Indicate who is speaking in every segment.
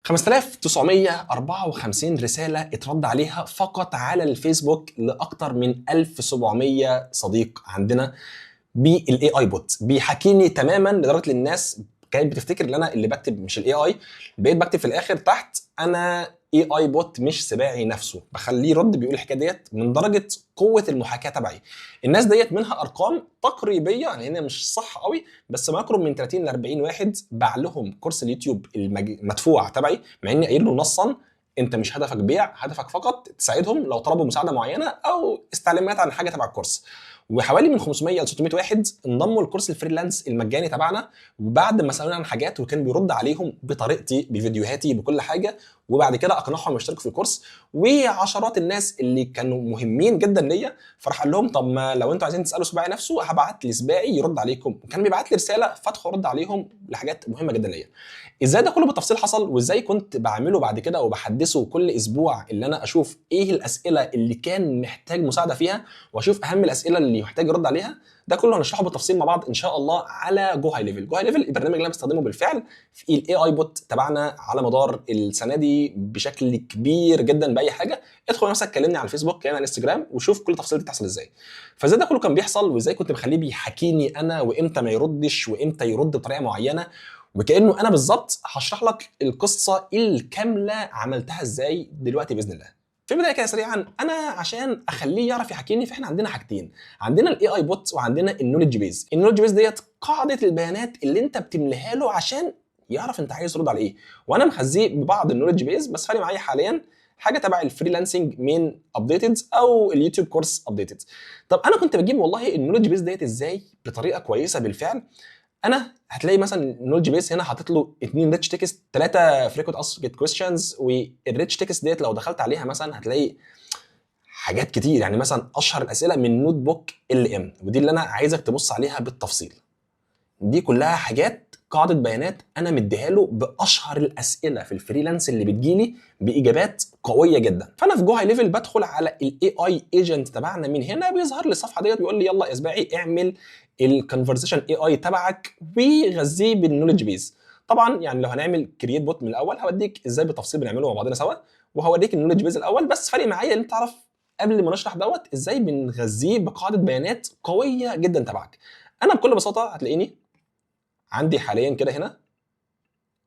Speaker 1: 5954 رسالة اترد عليها فقط على الفيسبوك لأكتر من 1700 صديق عندنا بالاي اي بوت. بيحكيني تماما لدرجه ان الناس كانت بتفتكر ان انا اللي بكتب مش الاي اي. بقيت بكتب في الاخر تحت انا اي اي بوت مش سباعي نفسه، بخليه يرد بيقول الحكايه ديت من درجه قوه المحاكاه تبعي. الناس ديت منها ارقام تقريبيه، يعني هنا مش صح قوي، بس ما يقرب من 30 ل 40 واحد باع لهم كورس اليوتيوب المدفوع تبعي، مع اني قايل له نصا انت مش هدفك بيع، هدفك فقط تساعدهم لو طلبوا مساعده معينه او استعلامات عن حاجه تبع الكورس. وحوالي من 500 ل 600 واحد انضموا لكورس الفريلانس المجاني تبعنا، وبعد ما سالونا عن حاجات وكان بيرد عليهم بطريقتي بفيديوهاتي بكل حاجه، وبعد كده اقنعهم يشتركوا في الكورس. وعشرات الناس اللي كانوا مهمين جدا ليا فراح قال لهم طب ما لو انتوا عايزين تسالوا سباعي نفسه هبعت لي سباعي يرد عليكم، وكان بيبعت لي رساله فادخل ارد عليهم لحاجات مهمه جدا ليا. ازاي ده كله بالتفصيل حصل، وازاي كنت بعمله بعد كده وبحدثه كل اسبوع اللي انا اشوف ايه الاسئله اللي كان محتاج مساعده فيها واشوف اهم الاسئله اللي محتاج يرد عليها، ده كله هنشرحه بالتفصيل مع بعض ان شاء الله على جو هاي ليفل. جو هاي ليفل البرنامج اللي انا بستخدمه بالفعل في الاي اي بوت تبعنا على مدار السنه دي بشكل كبير جدا. باي حاجه ادخل نفسك كلمني على الفيسبوك كلمني على الانستجرام وشوف كل التفاصيل دي بتحصل ازاي. فازاي ده كله كان بيحصل، وازاي كنت بخليه بيحكيني انا وامتى ما يردش وامتى يرد بطريقه معينه، وكانه انا بالظبط هشرح لك القصه الكامله عملتها ازاي دلوقتي باذن الله. في البدايه كده سريعا، انا عشان اخليه يعرف يحكيني فاحنا عندنا حاجتين، عندنا الاي اي بوت وعندنا النولج بيز. النولج بيز ديت قاعده البيانات اللي انت بتملاها له عشان يعرف انت عايز ترد على ايه، وانا مخزيه ببعض النولج بيز بس فارق معايا حاليا حاجه تبع الفريلانسنج من ابديتد او اليوتيوب كورس ابديتد. طب انا كنت بجيب والله النولج بيز ديت ازاي بطريقه كويسه بالفعل. انا هتلاقي مثلا النولج بيس هنا حاطط له 2 ريتش تكست، 3 فريكوينت اسكت كويستشنز، والريتش تكست ديت لو دخلت عليها مثلا هتلاقي حاجات كتير، يعني مثلا اشهر الاسئله من نوت بوك ال ام، ودي اللي انا عايزك تبص عليها بالتفصيل. دي كلها حاجات قاعده بيانات انا مديها له باشهر الاسئله في الفريلانس اللي بتجيلي باجابات قويه جدا. فانا في جو هاي ليفل بدخل على الاي اي ايجنت تبعنا، من هنا بيظهر لي الصفحه ديت بيقول لي يلا يا سباعي اعمل الكونفرزيشن اي اي تبعك وغذيه بالنولج بيز. طبعا يعني لو هنعمل كرييت بوت من الاول هوديك ازاي بالتفصيل بنعمله مع بعضنا سوا، وهوريك النولج بيز الاول، بس فارق معايا ان انت تعرف قبل ما نشرح دوت ازاي بنغذيه بقاعده بيانات قويه جدا تبعك. انا بكل بساطه هتلاقيني عندي حاليا كده هنا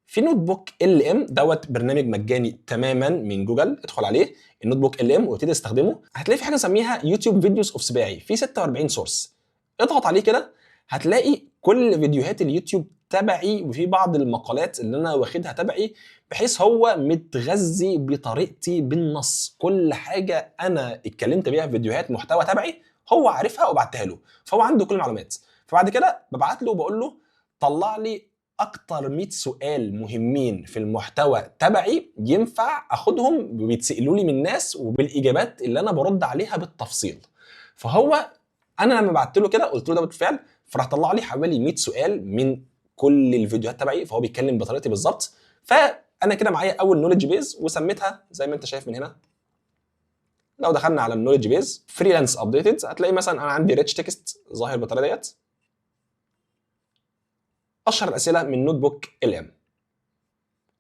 Speaker 1: في نوت بوك ال ام دوت برنامج مجاني تماما من جوجل. ادخل عليه النوت بوك ال ام وابتدي استخدمه، هتلاقي في حاجه نسميها يوتيوب فيديوز اوف سباعي في 46 سورس. اضغط عليه كده هتلاقي كل فيديوهات اليوتيوب تبعي، وفي بعض المقالات اللي انا واخدها تبعي، بحيث هو متغذي بطريقتي بالنص. كل حاجه انا اتكلمت بيها في فيديوهات محتوى تبعي هو عارفها وبعتها له، فهو عنده كل المعلومات. فبعد كده ببعت له وبقول له طلع لي اكتر 100 سؤال مهمين في المحتوى تبعي ينفع اخدهم وبيتسالوا لي من ناس وبالاجابات اللي انا برد عليها بالتفصيل. فهو انا لما بعت له كده قلت له ده بالفعل، فراح طلع لي حوالي 100 سؤال من كل الفيديوهات تبعي، فهو بيتكلم بطريقتي بالظبط. فانا كده معايا اول نولج بيز وسميتها زي ما انت شايف من هنا. لو دخلنا على النولج بيز فريلانس ابديتد هتلاقي مثلا انا عندي ريتش تكست ظاهر بالطريقه ديت، اشهر الاسئله من نوت بوك ال ام.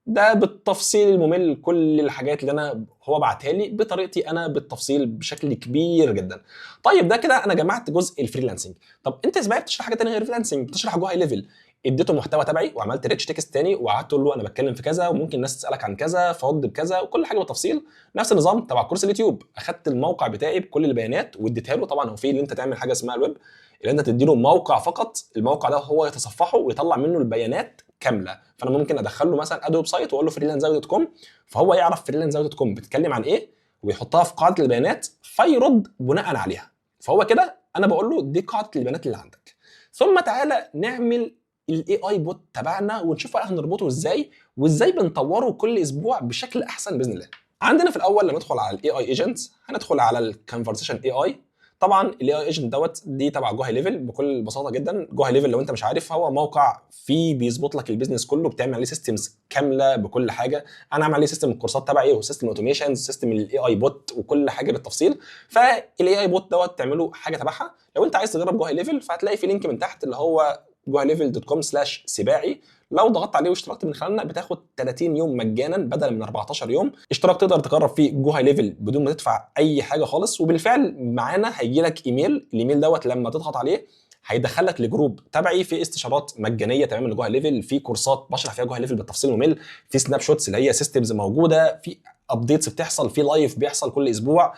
Speaker 1: ده بالتفصيل الممل كل الحاجات اللي انا هو بعتها لي بطريقتي انا بالتفصيل بشكل كبير جدا. طيب ده كده انا جمعت جزء الفريلانسنج. طب انت ازاي بتشرح حاجه ثانيه غير الفريلانسنج؟ بتشرح جو هاي ليفل. اديته محتوى تبعي وعملت ريتش تكست تاني وقعدت اقول له انا بتكلم في كذا وممكن الناس تسالك عن كذا فرد بكذا وكل حاجه بالتفصيل. نفس النظام تبع كورس اليوتيوب، اخدت الموقع بتاعي بكل البيانات واديتها له. طبعا هو في اللي انت تعمل حاجه اسمها الويب، اللي انت تدي له موقع فقط، الموقع ده هو يتصفحه ويطلع منه البيانات كامله. فانا ممكن ادخل له مثلا ادوب سايت واقول له فريلانسر دوت كوم، فهو يعرف فريلانسر دوت كوم بتتكلم عن ايه ويحطها في قاعده البيانات فيرد بناء عليها. فهو كده انا بقول له دي قاعده البيانات اللي عندك. ثم تعالى نعمل الاي اي بوت تبعنا ونشوف بقى هنربطه ازاي وازاي بنطوره كل اسبوع بشكل احسن باذن الله. عندنا في الاول لما ندخل على الاي اي ايجنت هندخل على الكونفرسيشن اي اي. طبعا الاي اي ايجنت دوت دي تبع جو هاي ليفل بكل بساطه جدا. جو هاي ليفل لو انت مش عارف هو موقع فيه بيظبط لك البيزنس كله، بتعمل عليه سيستمز كامله بكل حاجه. انا عامل عليه سيستم الكورسات تبعي وسيستم اوتوميشن سيستم الاي اي بوت وكل حاجه بالتفصيل. فالاي اي بوت دوت تعمله حاجه تبعها. لو انت عايز تجرب جو هاي ليفل فهتلاقي في لينك من تحت اللي هو guhilevel.com/سباعي. لو ضغطت عليه واشتركت من خلالنا بتاخد 30 يوم مجانا بدل من 14 يوم اشتراك، تقدر تجرب فيه جو هاي ليفل بدون ما تدفع اي حاجه خالص. وبالفعل معانا هيجي لك ايميل، الايميل دوت لما تضغط عليه هيدخلك لجروب تبعي في استشارات مجانيه تماما لجو هاي ليفل، في كورسات بشرح فيها جو هاي ليفل بالتفصيل الممل، في سناب شوتس اللي هي سيستمز موجوده، في ابديتس بتحصل، في لايف بيحصل كل اسبوع.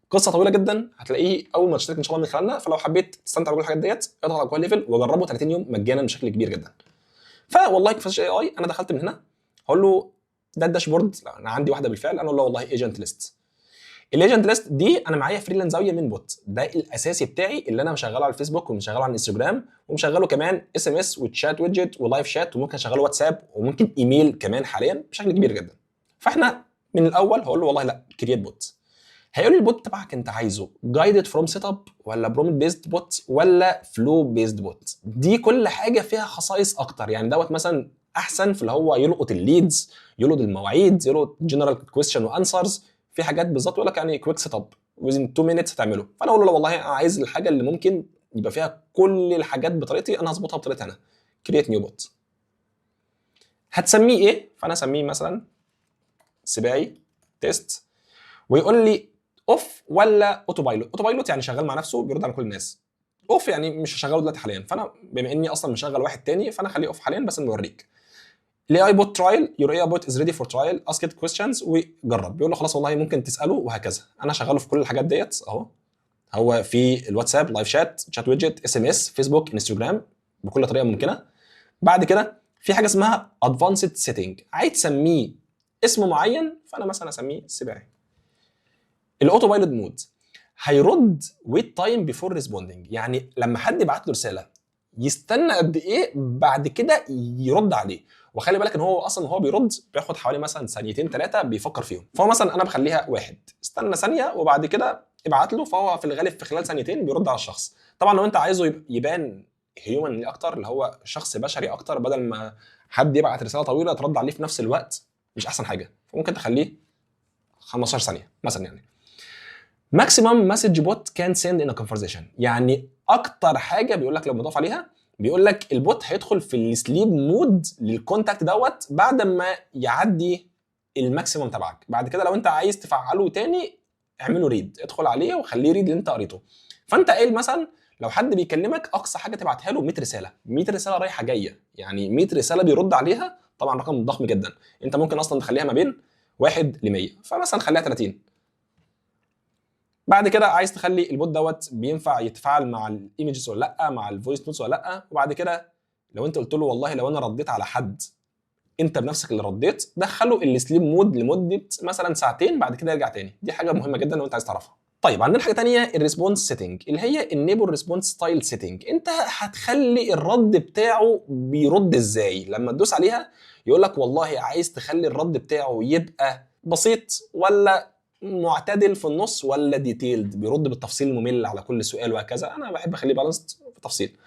Speaker 1: قصه طويله جدا هتلاقيه اول ما تشترك ان شاء الله من خلالنا. فلو حبيت تستمتع بكل الحاجات ديت اضغط على جو هاي ليفل وجربه 30 يوم مجانا بشكل كبير جدا. فوالله كفاش اي اي انا دخلت من هنا هقول له ده الداشبورد، انا عندي واحده بالفعل، انا اقول له والله ايجنت ليست. الايجنت ليست دي انا معايا فريلانس زاويه من بوت، ده الاساسي بتاعي اللي انا مشغله على الفيسبوك ومشغله على الانستجرام ومشغله كمان اس ام اس وتشات ويدجت ولايف شات، وممكن اشغله واتساب وممكن ايميل كمان حاليا بشكل كبير جدا. فاحنا من الاول هقول له والله لا كرييت بوت. هيقول لي البوت تبعك انت عايزه جايدد فروم سيت اب ولا برومت بيزد بوت ولا فلو بيزد بوت. دي كل حاجه فيها خصائص اكتر، يعني دوت مثلا احسن في اللي هو يلقط الليدز، يلقط المواعيد، يلقط جنرال كويستشن وانسرز، في حاجات بالظبط يقول لك يعني كويك سيت اب ويزن 2 minutes هتعمله. فانا اقول له والله انا عايز الحاجه اللي ممكن يبقى فيها كل الحاجات بطريقتي، انا هظبطها بطريقتي انا. كرييت نيو بوت. هتسميه ايه؟ فانا اسميه مثلا سباعي تيست، ويقول لي اوف ولا اوتو بايلوت. اوتو بايلوت يعني شغال مع نفسه بيرد على كل الناس، اوف يعني مش هشغله دلوقتي حاليا، فانا بما اني اصلا مشغل واحد تاني فانا خليه اوف حاليا بس بوريك. الاي اي بوت ترايل، يور اي بوت از ريدي فور ترايل، اسك ات كويستشنز وجرب. بيقول له خلاص والله ممكن تساله وهكذا. انا شغاله في كل الحاجات ديت اهو، هو في الواتساب، لايف شات، شات ويدجت، اس ام اس، فيسبوك، انستجرام، بكل طريقه ممكنه. بعد كده في حاجه اسمها ادفانسد سيتنج، عايز تسميه اسم معين فانا مثلا اسميه سباعي. الاوتو بايلوت مود هيرد ويت تايم بيفور ريسبوندنج، يعني لما حد يبعت له رساله يستنى قد ايه بعد كده يرد عليه. وخلي بالك ان هو اصلا وهو بيرد بياخد حوالي مثلا ثانيتين 3 بيفكر فيهم. فهو مثلا انا بخليها 1 استنى ثانيه وبعد كده ابعت له، فهو في الغالب في خلال ثانيتين بيرد على الشخص. طبعا لو انت عايزه يبان هيومن اكتر، اللي هو شخص بشري اكتر، بدل ما حد يبعت رساله طويله ترد عليه في نفس الوقت، مش احسن حاجه، فممكن تخليه 15 ثانيه مثلا. يعني ماكسيمم مسج بوت كان سند ان كونفرزيشن، يعني اكتر حاجه بيقول لك لو مضاف عليها بيقول لك البوت هيدخل في السليب مود للكونتاكت دوت بعد ما يعدي الماكسيمم تبعك. بعد كده لو انت عايز تفعله تاني اعمله ريد، ادخل عليه وخليه ريد اللي انت قريته. فانت قايل مثلا لو حد بيكلمك اقصى حاجه تبعتها له 100 رساله، 100 رساله رايحه جايه، يعني 100 رساله بيرد عليها. طبعا رقم ضخم جدا، انت ممكن اصلا تخليها ما بين 1 ل 100، فمثلا خليها 30. بعد كده عايز تخلي البوت دوت بينفع يتفاعل مع الايمجز ولا لا، مع الفويس نوتس ولا لا. وبعد كده لو انت قلت له والله لو انا رديت على حد انت بنفسك اللي رديت، دخله السليب مود لمده مثلا ساعتين بعد كده يرجع تاني. دي حاجه مهمه جدا لو انت عايز تعرفها. طيب عندنا حاجه ثانيه الريسبونس سيتنج اللي هي النيبل ريسبونس ستايل سيتنج. انت هتخلي الرد بتاعه بيرد ازاي. لما تدوس عليها يقول لك والله عايز تخلي الرد بتاعه يبقى بسيط ولا معتدل في النص ولا ديتيلد، بيرد بالتفصيل الممل على كل سؤال وهكذا. انا بحب اخليه بالانسد في تفصيل.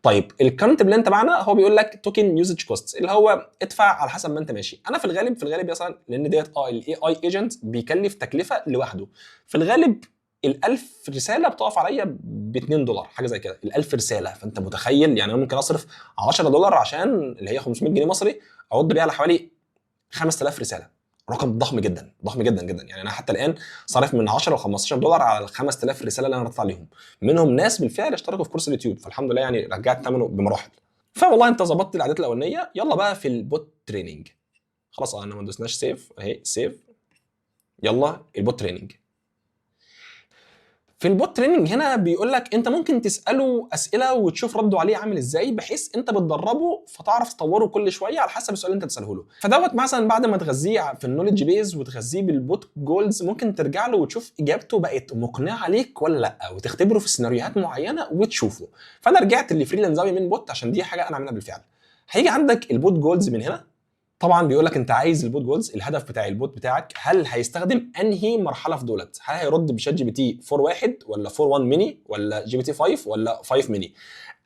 Speaker 1: طيب الكرنت بلان تبعنا هو بيقول لك توكن يوزج كوست، اللي هو ادفع على حسب ما انت ماشي. انا في الغالب مثلا لان ديت الاي اي ايجنت بيكلف تكلفه لوحده، في الغالب ال1000 رساله بتقف عليا ب $2 حاجه زي كده. ال1000 رساله، فانت متخيل يعني انا ممكن اصرف $10 عشان اللي هي 500 جنيه مصري ارد بيها على حوالي 5000 رساله. رقم ضخم جدا ضخم جدا جدا. يعني انا حتى الان صارف من 10 ل $15 على ال 5000 رساله اللي انا رديت عليهم، منهم ناس بالفعل اشتركوا في كورس اليوتيوب، فالحمد لله يعني رجعت ثمنه بمراحل. فوالله انت ظبطت الاعدادات الاولانيه، يلا بقى في البوت تريننج. خلاص انا ما دوسناش سيف اهي، سيف. يلا البوت تريننج. في البوت تريننج هنا بيقول لك انت ممكن تساله اسئله وتشوف رده عليه عامل ازاي، بحيث انت بتدربه فتعرف تطوره كل شويه على حسب السؤال اللي انت تساله له. فدوت مثلا بعد ما تغذيه في النولج بيز وتغذيه بالبوت جولز ممكن ترجع له وتشوف اجابته بقت مقنعه عليك ولا لا، وتختبره في سيناريوهات معينه وتشوفه. فانا رجعت لفريلانس زاويه من بوت عشان دي حاجه انا عاملها بالفعل. هيجي عندك البوت جولز من هنا. طبعا بيقول لك انت عايز البوت جولز، الهدف بتاع البوت بتاعك هل هيستخدم انهي مرحله في دولت، هل هيرد بشات جي بي تي 4.1 ولا 4.1 ميني ولا جي بي تي 5 ولا 5 ميني.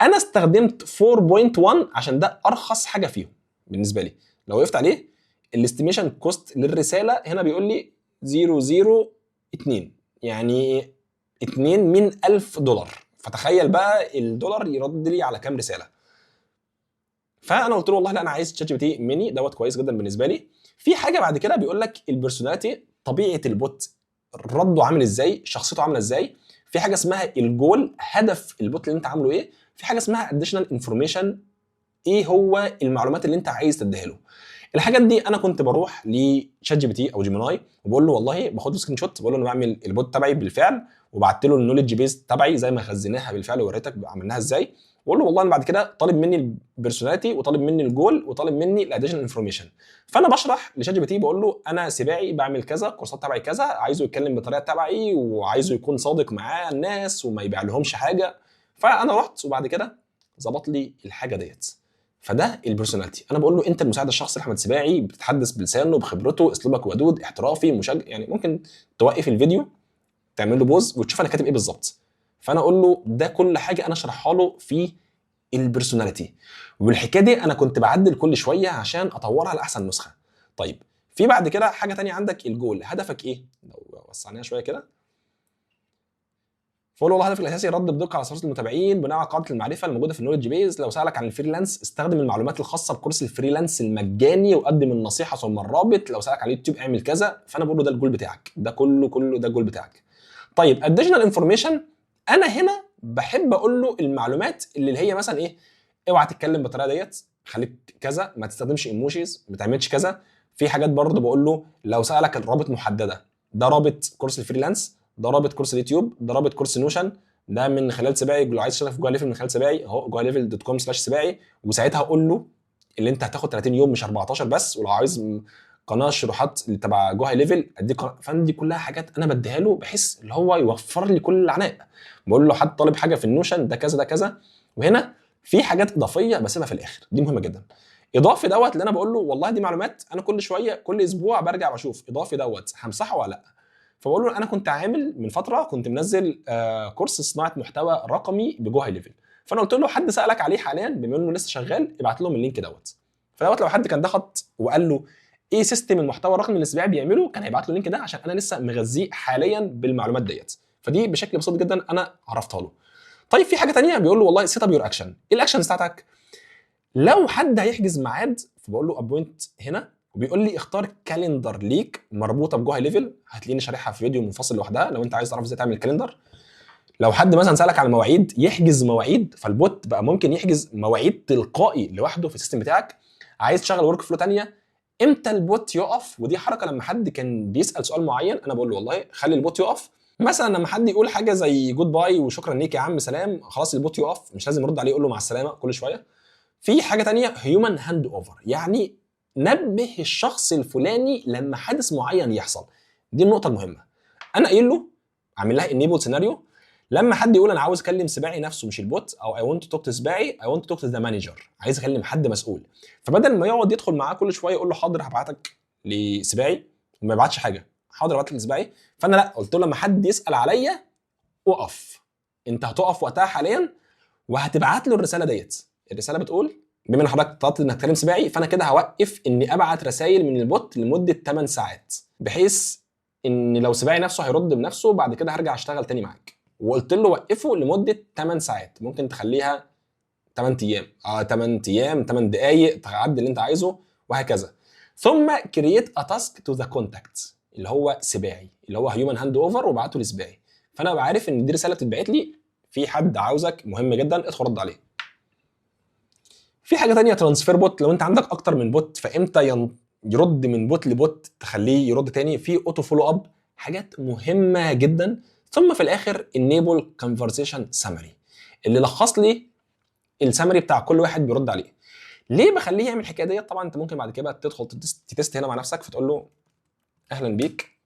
Speaker 1: انا استخدمت 4.1 عشان ده ارخص حاجه فيهم بالنسبه لي. لو وقفت عليه الاستيميشن كوست للرساله هنا بيقول لي 002، يعني 2 من $1000. فتخيل بقى الدولار يرد لي على كام رساله. فانا قلت له والله لا انا عايز شات جي بي تي ميني دوت كويس جدا بالنسبه لي. في حاجه بعد كده بيقول لك البيرسوناليتي، طبيعه البوت رده عامل ازاي، شخصيته عامله ازاي. في حاجه اسمها الجول، هدف البوت اللي انت عامله ايه. في حاجه اسمها اديشنال انفورميشن، ايه هو المعلومات اللي انت عايز تديها له. الحاجات دي انا كنت بروح لشات جي بي تي او جيميناي وبقول له والله، باخد له سكرين شوت بقول له انا بعمل البوت تبعي بالفعل، وبعت له النولج بيز تبعي زي ما خزناها بالفعل ووريتك عملناها ازاي. واقول له والله انا بعد كده طالب مني البيرسوناليتي وطالب مني الجول وطالب مني الاديشنال انفورميشن. فانا بشرح لشات جي بي تي بقول له انا سباعي بعمل كذا، كورسات تبعي كذا، عايزه يتكلم بطريقه تبعي وعايزه يكون صادق معاه الناس وما يبيع لهمش حاجه. فانا رحت وبعد كده ظبط لي الحاجه ديت. فده البيرسوناليتي. انا بقول له انت المساعد الشخصي لاحمد سباعي، بتتحدث بلسانه بخبرته، اسلوبك ودود احترافي مشجع. يعني ممكن توقف الفيديو تعمل له بوز وتشوف انا كاتب ايه بالظبط. فانا اقول له ده كل حاجه انا اشرحها له في البيرسوناليتي. والحكايه دي انا كنت بعدل كل شويه عشان اطورها لاحسن نسخه. طيب في بعد كده حاجه تانية عندك الجول، هدفك ايه؟ لو وسعناها شويه كده، فقول له والله هدفك الاساسي رد بدقه على صفات المتابعين بناء على قاعده المعرفه الموجوده في النولج بيز. لو سالك عن الفريلانس استخدم المعلومات الخاصه بكورس الفريلانس المجاني وقدم النصيحه ثم الرابط. لو سالك على اليوتيوب اعمل كذا. فانا بقول له ده الجول بتاعك، ده كله ده الجول بتاعك. طيب اديشنال انفورميشن، انا هنا بحب اقول له المعلومات اللي هي مثلا ايه، اوعى تتكلم بالطريقه ديت، خليك كذا، ما تستخدمش ايموجيز، ما تعملش كذا. في حاجات برضه بقول له لو سالك الرابط محدده، ده رابط كورس الفريلانس، ده رابط كورس اليوتيوب، ده رابط كورس نوشن، ده من خلال سباعي. لو عايز تشتغل في جوه ليفل من خلال سباعي اهو جوهليفل.com/سباعي. وساعتها اقول له اللي انت هتاخد 30 يوم مش 14 بس. ولو عايز قناه شروحات اللي تبع جوه ليفل اديك فاهم. دي كلها حاجات انا بديها له بحيث اللي هو يوفر لي كل العناء. بقول له حد طالب حاجه في النوشن ده كذا ده كذا. وهنا في حاجات اضافيه بسيبها في الاخر، دي مهمه جدا. اضافي دوت اللي انا بقول له والله دي معلومات انا كل شويه كل اسبوع برجع بشوف اضافي دوت همسحه ولا لا. فبقول له انا كنت عامل من فتره كنت منزل كورس صناعه محتوى رقمي بجوه ليفل. فانا قلت له حد سالك عليه حاليا بما انه لسه شغال ابعت لهم اللينك دوت. فدوت لو حد كان ضغط وقال له ايه سيستم المحتوى الرقمي اللي السباعي بيعمله كان هيبعت له اللينك ده عشان انا لسه مغذيه حاليا بالمعلومات ديت. فدي بشكل بسيط جدا انا عرفتها له. طيب في حاجه ثانيه بيقول له والله سيت اب يور اكشن، ايه الاكشن بتاعتك؟ لو حد هيحجز ميعاد فبقول له ابوينت هنا وبيقول لي اختار كالندر ليك مربوطه بجوه ليفل. هتلاقيني شارحها في فيديو منفصل لوحدها لو انت عايز تعرف ازاي تعمل كالندر. لو حد مثلا سالك على المواعيد يحجز مواعيد، فالبوت بقى ممكن يحجز مواعيد تلقائي لوحده في السيستم بتاعك. عايز تشغل ورك فلو ثانيه، امتى البوت يقف؟ ودي حركه لما حد كان بيسال سؤال معين انا بقول له والله خلي البوت يقف. مثلا لما حد يقول حاجه زي جود باي وشكرا ليك يا عم سلام، خلاص البوت يقف مش لازم يرد عليه يقول له مع السلامه كل شويه. في حاجه تانية هيومن هاند اوفر، يعني نبه الشخص الفلاني لما حدث معين يحصل. دي النقطه المهمه. انا قايل له عامل لها انيبل سيناريو لما حد يقول انا عاوز اكلم سباعي نفسه مش البوت، او اي ونت تو توك تو سباعي، اي ونت تو توك تو ذا مانجر، عايز اكلم حد مسؤول. فبدل ما يقعد يدخل معاه كل شويه يقول له حاضر هبعتك لسباعي وما يبعتش حاجه، حاضر ابعت لك لسباعي. فانا لا قلت له لما حد يسال عليا اقف، انت هتقف وقتها حاليا وهتبعت له الرساله ديت. الرساله بتقول بما ان حضرتك طلبت انك تكلم سباعي فانا كده هوقف اني ابعت رسائل من البوت لمده 8 ساعات، بحيث ان لو سباعي نفسه هيرد بنفسه بعد كده هرجع اشتغل تاني معاك. وقلت له وقفه لمده 8 ساعات، ممكن تخليها 8 ايام 8 ايام 8 دقائق، تعدي اللي انت عايزه وهكذا. ثم كرييت ا تاسك تو ذا كونتاكت اللي هو سباعي اللي هو هيومن هاند اوفر وابعته لسباعي. فانا ابقى عارف ان دي رساله بتتبعت لي في حد عاوزك مهم جدا ادخل رد عليه. في حاجه ثانيه ترانسفير بوت، لو انت عندك اكتر من بوت فامتى يرد من بوت لبوت تخليه يرد تاني. في اوتو فولو اب، حاجات مهمه جدا. ثم في الاخر انيبل كونفرسيشن سامري اللي لخص لي السامري بتاع كل واحد بيرد عليه. ليه بخليه يعمل الحكايه ديت؟ طبعا انت ممكن بعد كده تدخل تتست هنا مع نفسك فتقول له اهلا بيك،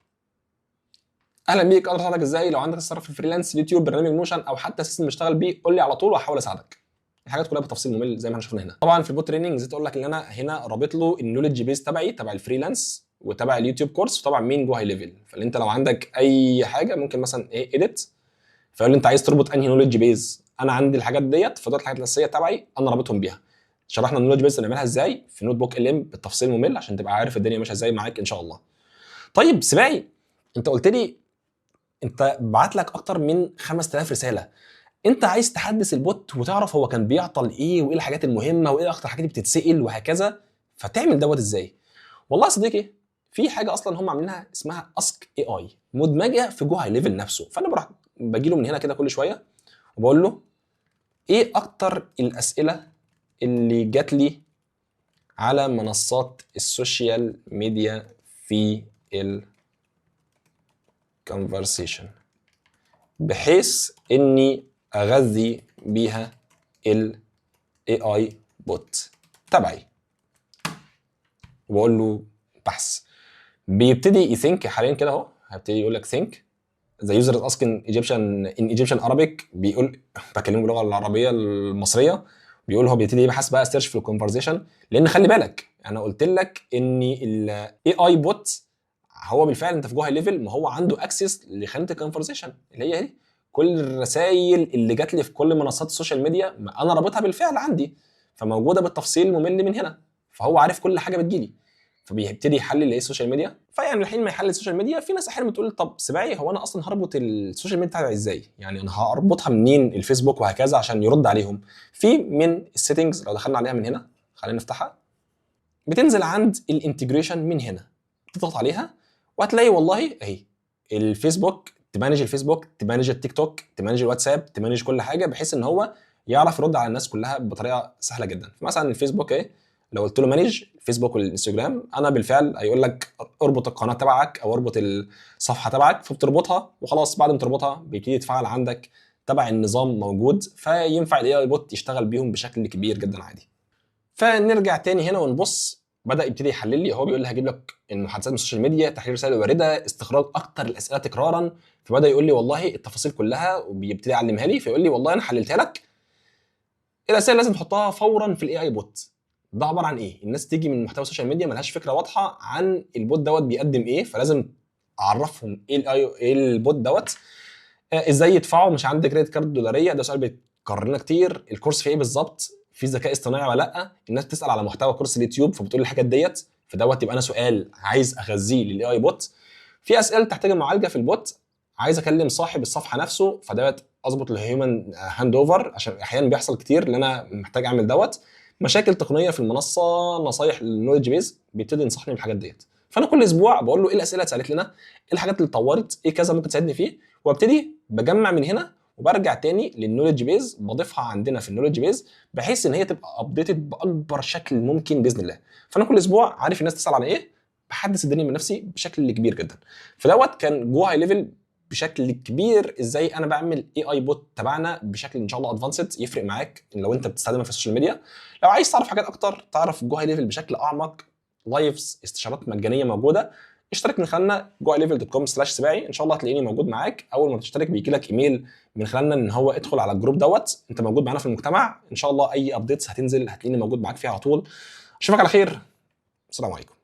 Speaker 1: اهلا بيك اقدر اساعدك ازاي؟ لو عندك استفسار في الفريلانس اليوتيوب برنامج نوشن او حتى سيستم بشتغل بيه قول لي على طول وهحاول اساعدك. الحاجات كلها بتفصيل ممل زي ما احنا شفنا هنا. طبعا في البوت تريننج نسيت اقول لك ان انا هنا رابط له النولج بيز تبعي تبع الفريلانس وتبع اليوتيوب كورس وطبعا مين جوه هاي ليفل. فاللي انت لو عندك اي حاجه ممكن مثلا ايه اديت فيقول لي انت عايز تربط انهي نولج بيز، انا عندي الحاجات ديت فدول الحاجات الاساسيه تبعي انا رابطهم بيها. شرحنا النولج بيز نعملها ازاي في نوت بوك ال ام بالتفصيل ممل عشان تبقى عارف الدنيا ماشيه ازاي معاك ان شاء الله. طيب سباعي انت قلت لي انت بعت لك اكتر من 5000 رساله، انت عايز تحدث البوت وتعرف هو كان بيعطل ايه وايه الحاجات المهمه وايه اكتر حاجات بتتسال وهكذا، فتعمل دوت ازاي؟ والله يا صديقي في حاجه اصلا هم عاملينها اسمها اسك اي اي مدمجه في جو هاي ليفل نفسه. فانا بروح باجي له من هنا كده كل شويه وبقول له ايه اكتر الاسئله اللي جات لي على منصات السوشيال ميديا في الكونفرسيشن، بحيث اني اغذي بيها ال AI بوت تبعي. وبقول له بحث، بيبتدي يثينك حاليا كده اهو، هيبتدي يقول لك think the user is asking Egyptian Arabic، بيقول بكلمه باللغه العربيه المصريه، بيقول هو بيبتدي يبحث بقى سيرش في الكونفرزيشن. لان خلي بالك انا قلت لك ان الاي اي بوت هو بالفعل انت في جوه ليفل، ما هو عنده اكسس لخانه الكونفرزيشن اللي هي دي كل الرسائل اللي جات لي في كل منصات السوشيال ميديا، ما انا رابطها بالفعل عندي، فموجوده بالتفصيل الممل من هنا، فهو عارف كل حاجه بتجيلي، فبيبتدي يحلل ايه السوشيال ميديا. فيعني الحين ما يحلل السوشيال ميديا، في ناس احيانا بتقول طب سباعي هو انا اصلا هربط السوشيال ميديا بتاعتي ازاي؟ يعني انا هربطها منين الفيسبوك وهكذا عشان يرد عليهم؟ في من السيتنجز لو دخلنا عليها من هنا، خلينا نفتحها، بتنزل عند الانتجريشن من هنا، تضغط عليها وهتلاقي والله اهي الفيسبوك، تمانج الفيسبوك، تمانج التيك توك، تمانج الواتساب، تمانج كل حاجه، بحيث ان هو يعرف يرد على الناس كلها بطريقه سهله جدا. فمثلا الفيسبوك اهي لو قلت له مانج الفيسبوك والانستجرام، انا بالفعل هيقول لك اربط القناه تبعك او اربط الصفحه تبعك، فبتربطها وخلاص. بعد ما تربطها بيبتدي يتفعل عندك تبع النظام موجود، فينفع الاي اي بوت يشتغل بيهم بشكل كبير جدا عادي. فنرجع تاني هنا ونبص، بدأ يبتدي يحلل لي، هو بيقول لي هجيب لك المحادثات من السوشيال ميديا، تحليل رسائل واردة، استخراج اكتر الاسئله تكرارا. فبدأ يقول لي والله التفاصيل كلها وبيبتدي يعلمها لي، فيقول لي والله انا حللتها لك، الاسئله لازم تحطها فورا في الاي اي بوت. ده عباره عن ايه؟ الناس تيجي من محتوى السوشيال ميديا ملهاش فكره واضحه عن البوت دوت بيقدم ايه، فلازم اعرفهم ايه الاي ايه البوت دوت، ازاي يدفعوا، مش عندي كريدت كارد دولاريه، ده سؤال بيتكرر لنا كتير، الكورس في ايه بالظبط، في ذكاء اصطناعي ولا لا، الناس بتسال على محتوى كورس اليوتيوب فبتقول لي الحاجات ديت، فدوت يبقى انا سؤال عايز اغذيه للاي اي بوت. في اسئله تحتاج معالجه في البوت، عايز اكلم صاحب الصفحه نفسه، فدوت اظبط الهيومن هاند اوفر، عشان احيانا بيحصل كتير ان انا محتاج اعمل دوت. مشاكل تقنيه في المنصه، نصايح للنولج بيز، بيبتدي ينصحني بالحاجات ديت. فانا كل اسبوع بقول له ايه الاسئله اللي اتسالت لنا، ايه الحاجات اللي اتطورت، ايه كذا ممكن تساعدني فيه، وابتدي بجمع من هنا وبرجع تاني للنولج بيز، بضيفها عندنا في النولج بيز بحيث ان هي تبقى ابديتد باكبر شكل ممكن باذن الله. فانا كل اسبوع عارف الناس تسال على ايه، بحدث الدنيا من نفسي بشكل كبير جدا. فدوت كان جو هاي ليفل بشكل كبير ازاي انا بعمل اي اي بوت تبعنا بشكل ان شاء الله ادفانسد يفرق معاك لو انت بتستخدمها في السوشيال ميديا. لو عايز تعرف حاجات اكتر، تعرف جو هاي ليفل بشكل اعمق، لايفز، استشارات مجانيه موجوده، اشترك من خلالنا goilevel.com/سباعي، ان شاء الله هتلاقيني موجود معاك. اول ما تشترك بيجي لك ايميل من خلالنا ان هو ادخل على الجروب دوت، انت موجود معانا في المجتمع، ان شاء الله اي ابديتس هتنزل هتلاقيني موجود معاك فيها على طول. اشوفك على خير، السلام عليكم.